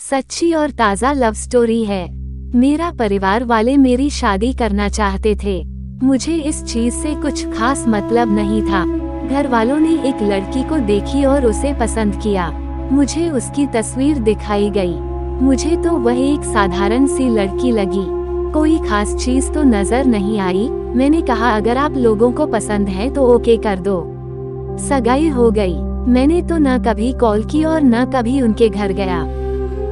सच्ची और ताज़ा लव स्टोरी है। मेरा परिवार वाले मेरी शादी करना चाहते थे। मुझे इस चीज से कुछ खास मतलब नहीं था। घर वालों ने एक लड़की को देखी और उसे पसंद किया। मुझे उसकी तस्वीर दिखाई गई। मुझे तो वह एक साधारण सी लड़की लगी। कोई खास चीज तो नजर नहीं आई। मैंने कहा अगर आप लोगों को पसंद है तो ओके कर दो। सगाई हो गई। मैंने तो न कभी कॉल की और न कभी उनके घर गया।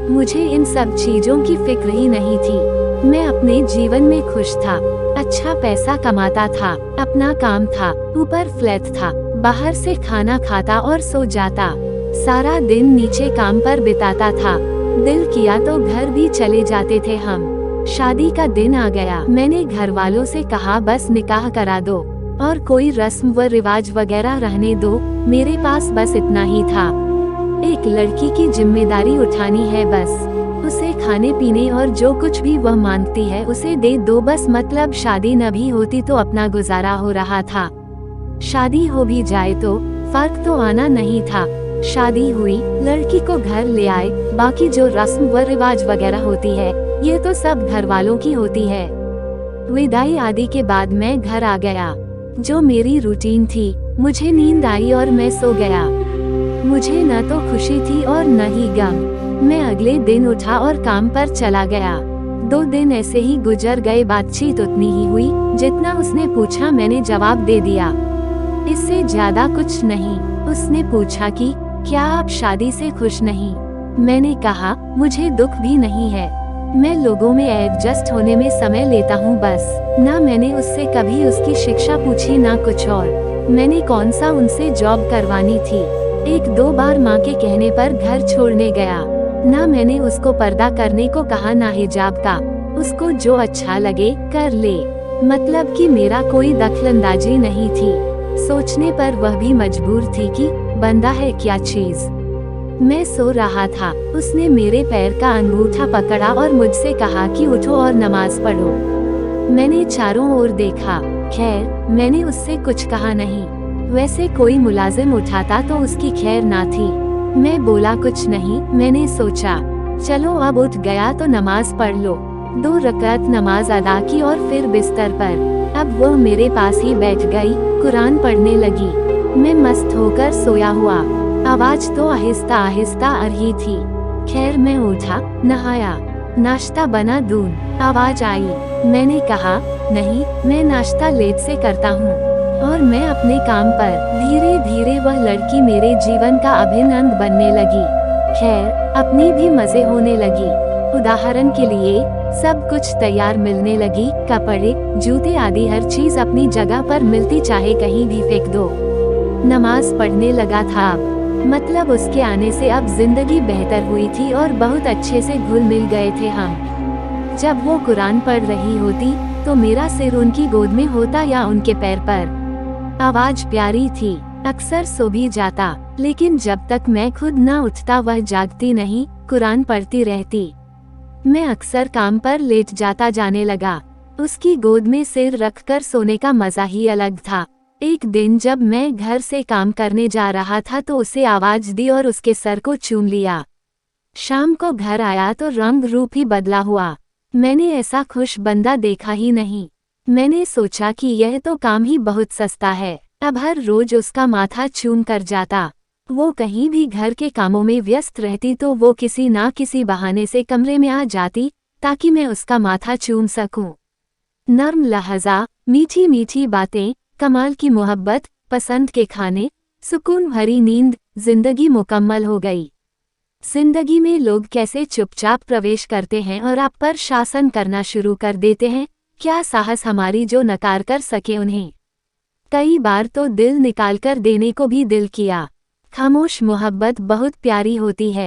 मुझे इन सब चीजों की फिक्र ही नहीं थी। मैं अपने जीवन में खुश था। अच्छा पैसा कमाता था, अपना काम था, ऊपर फ्लैट था, बाहर से खाना खाता और सो जाता। सारा दिन नीचे काम पर बिताता था। दिल किया तो घर भी चले जाते थे हम। शादी का दिन आ गया। मैंने घर वालों से कहा बस निकाह करा दो और कोई रस्म व रिवाज वगैरह रहने दो। मेरे पास बस इतना ही था। एक लड़की की जिम्मेदारी उठानी है बस। उसे खाने पीने और जो कुछ भी वह मांगती है उसे दे दो बस। मतलब शादी न भी होती तो अपना गुजारा हो रहा था। शादी हो भी जाए तो फर्क तो आना नहीं था। शादी हुई, लड़की को घर ले आए। बाकी जो रस्म व रिवाज वगैरह होती है ये तो सब घर वालों की होती है। विदाई आदि के बाद मैं घर आ गया। जो मेरी रूटीन थी। मुझे नींद आई और मैं सो गया। मुझे न तो खुशी थी और न ही गम। मैं अगले दिन उठा और काम पर चला गया। 2 दिन ऐसे ही गुजर गए। बातचीत उतनी ही हुई जितना उसने पूछा मैंने जवाब दे दिया। इससे ज्यादा कुछ नहीं। उसने पूछा कि क्या आप शादी से खुश नहीं? मैंने कहा मुझे दुख भी नहीं है। मैं लोगों में एडजस्ट होने में समय लेता हूँ बस। ना मैंने उससे कभी उसकी शिक्षा पूछी ना कुछ और। मैंने कौन सा उनसे जॉब करवानी थी। 1-2 बार माँ के कहने पर घर छोड़ने गया। ना मैंने उसको पर्दा करने को कहा ना हिजाब का। उसको जो अच्छा लगे कर ले। मतलब कि मेरा कोई दखलंदाजी नहीं थी। सोचने पर वह भी मजबूर थी कि बंदा है क्या चीज। मैं सो रहा था। उसने मेरे पैर का अंगूठा पकड़ा और मुझसे कहा कि उठो और नमाज पढ़ो। मैंने चारों ओर देखा। खैर मैंने उससे कुछ कहा नहीं। वैसे कोई मुलाजिम उठाता तो उसकी खैर ना थी। मैं बोला कुछ नहीं। मैंने सोचा चलो अब उठ गया तो नमाज पढ़ लो। 2 रकात नमाज अदा की और फिर बिस्तर पर। अब वो मेरे पास ही बैठ गई, कुरान पढ़ने लगी। मैं मस्त होकर सोया हुआ। आवाज तो आहिस्ता आहिस्ता आ रही थी। खैर मैं उठा, नहाया, नाश्ता बना दूं। आवाज आई। मैंने कहा नहीं, मैं नाश्ता लेट से करता हूँ और मैं अपने काम पर। धीरे धीरे वह लड़की मेरे जीवन का अभिन्न अंग बनने लगी। खैर अपनी भी मजे होने लगी। उदाहरण के लिए सब कुछ तैयार मिलने लगी। कपड़े, जूते आदि हर चीज अपनी जगह पर मिलती, चाहे कहीं भी फेंक दो। नमाज पढ़ने लगा था अब। मतलब उसके आने से अब जिंदगी बेहतर हुई थी और बहुत अच्छे से घुल मिल गए थे हम। जब वो कुरान पढ़ रही होती तो मेरा सिर उनकी गोद में होता या उनके पैर पर। आवाज प्यारी थी। अक्सर सो भी जाता, लेकिन जब तक मैं खुद न उठता वह जागती नहीं, कुरान पढ़ती रहती। मैं अक्सर काम पर लेट जाता जाने लगा। उसकी गोद में सिर रखकर सोने का मजा ही अलग था। एक दिन जब मैं घर से काम करने जा रहा था तो उसे आवाज दी और उसके सर को चूम लिया। शाम को घर आया तो रंग रूप ही बदला हुआ। मैंने ऐसा खुश बंदा देखा ही नहीं। मैंने सोचा कि यह तो काम ही बहुत सस्ता है। अब हर रोज उसका माथा चूम कर जाता। वो कहीं भी घर के कामों में व्यस्त रहती तो वो किसी ना किसी बहाने से कमरे में आ जाती ताकि मैं उसका माथा चूम सकूं। नर्म लहजा, मीठी मीठी बातें, कमाल की मोहब्बत, पसंद के खाने, सुकून भरी नींद, जिंदगी मुकम्मल हो गई। जिंदगी में लोग कैसे चुपचाप प्रवेश करते हैं और आप पर शासन करना शुरू कर देते हैं। क्या साहस हमारी जो नकार कर सके उन्हें। कई बार तो दिल निकाल कर देने को भी दिल किया। खामोश मोहब्बत बहुत प्यारी होती है।